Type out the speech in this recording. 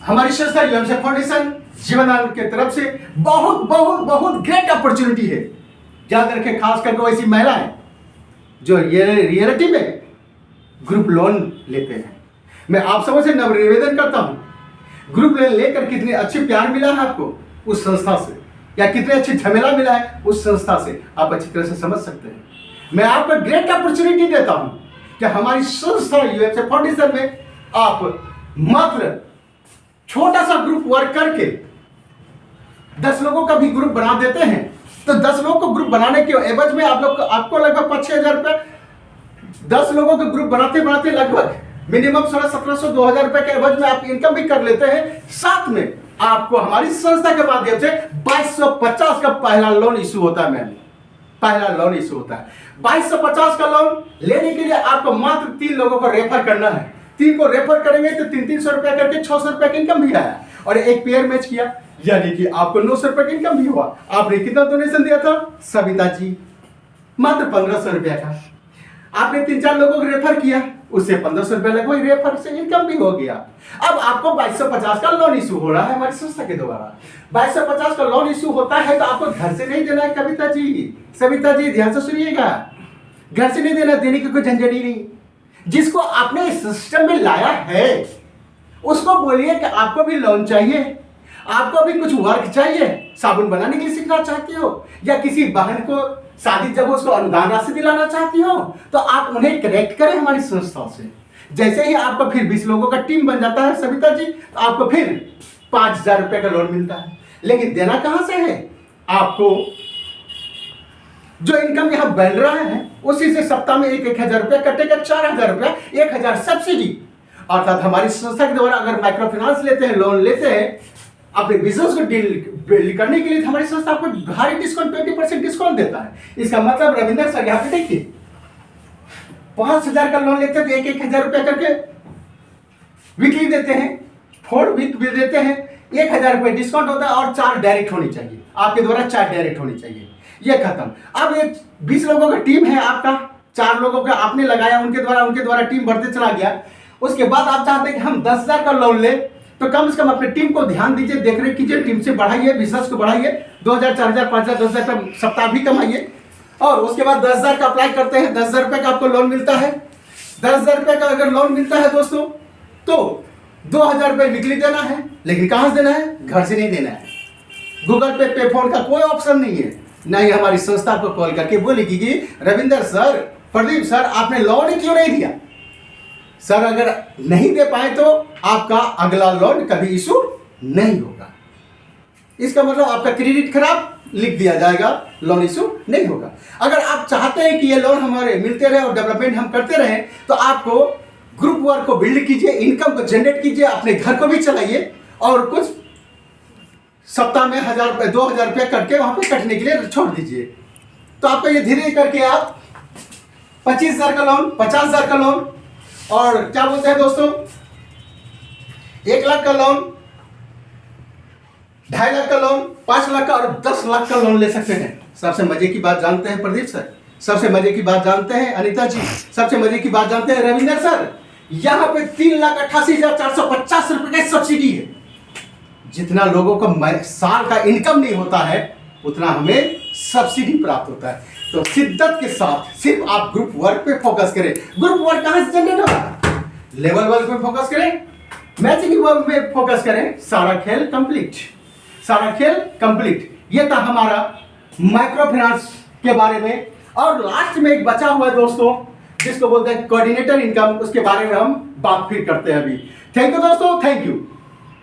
हमारी संस्था UMC foundation Jeevanand की तरफ से बहुत बहुत बहुत ग्रेट अपॉर्चुनिटी है। याद रखें, खास करके वैसी महिलाएं जो रियलिटी में ग्रुप लोन लेते हैं। मैं आप सबों से नव निवेदन करता हूं, ग्रुप लोन लेकर कितने अच्छे प्यार मिला है आपको उस संस्था से, या कितने अच्छे झमेला मिला है उस संस्था से, आप अच्छी तरह से समझ सकते हैं। मैं आपको ग्रेट अपॉर्चुनिटी देता हूं कि हमारी संस्था यूएमसी फाउंडेशन में आप मात्र छोटा सा ग्रुप वर्क करके 10 लोगों का भी ग्रुप बना देते हैं, तो 10 लोगों को ग्रुप बनाने के एवज में आपको लगभग 5-6 हजार रुपये, 10 लोगों का ग्रुप बनाते बनाते लगभग मिनिमम 1600-1700 2000 रुपए के एवज में आप इनकम भी कर लेते हैं। साथ में आपको हमारी संस्था के माध्यम से 2250 का पहला लोन इशू होता है। मैम, पहला लोन इशू होता है। 2250 का लोन लेने के लिए आपको मात्र 3 लोगों को रेफर करना है। 3 को रेफर करेंगे तो 300 रुपए करके 600 रुपए की इनकम भी आया, और एक पेयर मैच किया यानी कि आपको 900 रुपए की इनकम भी हुआ। आपने कितना डोनेशन दिया था सविता जी? मात्र 1500 रुपया का। आपने 3-4 लोगों को रेफर किया, उससे 1500 रुपया लगभग रेफर से इनकम भी हो गया। अब आपको 2250 का लोन इशू हो रहा है हमारी संस्था के द्वारा। 2250 का लोन इशू होता है तो आपको घर से नहीं देना है कविता जी, सविता जी ध्यान से सुनिएगा, घर से नहीं देना, देने की कोई झंझट ही नहीं। जिसको आपने इस सिस्टम में लाया है उसको बोलिए कि आपको भी लोन चाहिए, आपको भी कुछ वर्क चाहिए, साबुन बनाने के लिए सीखना चाहती हो, या किसी बहन को शादी जब उसको अनुदान राशि दिलाना चाहती हो, तो आप उन्हें कनेक्ट करें हमारी संस्था से। जैसे ही आपको फिर 20 लोगों का टीम बन जाता है सविता जी, तो आपको फिर 5000 रुपए का लोन मिलता है। लेकिन देना कहां से है? आपको जो इनकम यहां बन रहा है उसी से सप्ताह में 1000 रुपया कटेगा, 4000 रुपया, 1000 सब्सिडी। अर्थात हमारी संस्था के द्वारा अगर माइक्रो फाइनेंस लेते हैं, लोन लेते हैं अपने बिजनेस को डील करने के लिए, तो हमारी संस्था आपको भारी डिस्काउंट 20% डिस्काउंट देता है। इसका मतलब रविंदर सर यहाँ पे देखिए, 5000 का लोन लेते हैं तो 1000 रुपया करके वीकली देते हैं, 4 वीक भी देते हैं, 1000 रुपये डिस्काउंट होता है, और 4 डायरेक्ट होनी चाहिए आपके द्वारा, 4 डायरेक्ट होनी चाहिए। ये खत्म। अब ये 20 लोगों का टीम है आपका, 4 लोगों का आपने लगाया, उनके द्वारा टीम बढ़ते चला गया। उसके बाद आप चाहते हैं कि हम 10,000 का लोन ले, तो कम से कम अपनी टीम को ध्यान दीजिए, देख रेख कीजिए, टीम से बढ़ाइए, बिजनेस को बढ़ाइए, 2000, 4000, 5000, 10,000 का सप्ताह भी कमाइए, और उसके बाद 10,000 का अप्लाई करते हैं, 10,000 रुपये का आपको लोन मिलता है। 10,000 रुपये का अगर लोन मिलता है दोस्तों, तो 2000 रुपये वीकली देना है। लेकिन कहाँ से देना है? घर से नहीं देना है। गूगल पे, पे फोन का कोई ऑप्शन नहीं है। ना ही हमारी संस्था को कॉल करके बोलेगी कि रविंदर सर, प्रदीप सर, आपने लोन ही क्यों नहीं दिया? सर अगर नहीं दे पाए तो आपका अगला लोन कभी इशू नहीं होगा। इसका मतलब आपका क्रेडिट खराब लिख दिया जाएगा, लोन इशू नहीं होगा। अगर आप चाहते हैं कि ये लोन हमारे मिलते रहे और डेवलपमेंट हम करते रहें, तो आपको ग्रुप वर्क को बिल्ड कीजिए, इनकम को जनरेट कीजिए, अपने घर को भी चलाइए, और कुछ सप्ताह में 1000 रुपये 2000 रुपये करके वहां पे कटने के लिए छोड़ दीजिए। तो आपको ये धीरे करके आप 25,000 का लोन, 50,000 का लोन, और क्या बोलते हैं दोस्तों, 1 लाख का लोन, 2.5 लाख का लोन, 5 लाख का और 10 लाख का लोन ले सकते हैं। सबसे मजे की बात जानते हैं प्रदीप सर, सबसे मजे की बात जानते हैं अनीता जी, सबसे मजे की बात जानते हैं रविंदर सर, यहाँ पे 3,88,450 रुपए का सब्सिडी है। जितना लोगों को साल का इनकम नहीं होता है उतना हमें सब्सिडी प्राप्त होता है। तो शिद्दत के साथ सिर्फ आप ग्रुप वर्क पे फोकस करें। ग्रुप वर्क कहां से जनरेट होगा? लेवल वर्क में फोकस करें, मैचिंग वर्क में फोकस करें। सारा खेल कंप्लीट, सारा खेल कंप्लीट। ये था हमारा माइक्रो फाइनेंस के बारे में। और लास्ट में एक बचा हुआ है दोस्तों, जिसको बोलते हैं कोऑर्डिनेटर इनकम, उसके बारे में हम बात फिर करते हैं अभी। थैंक यू दोस्तों, थैंक यू।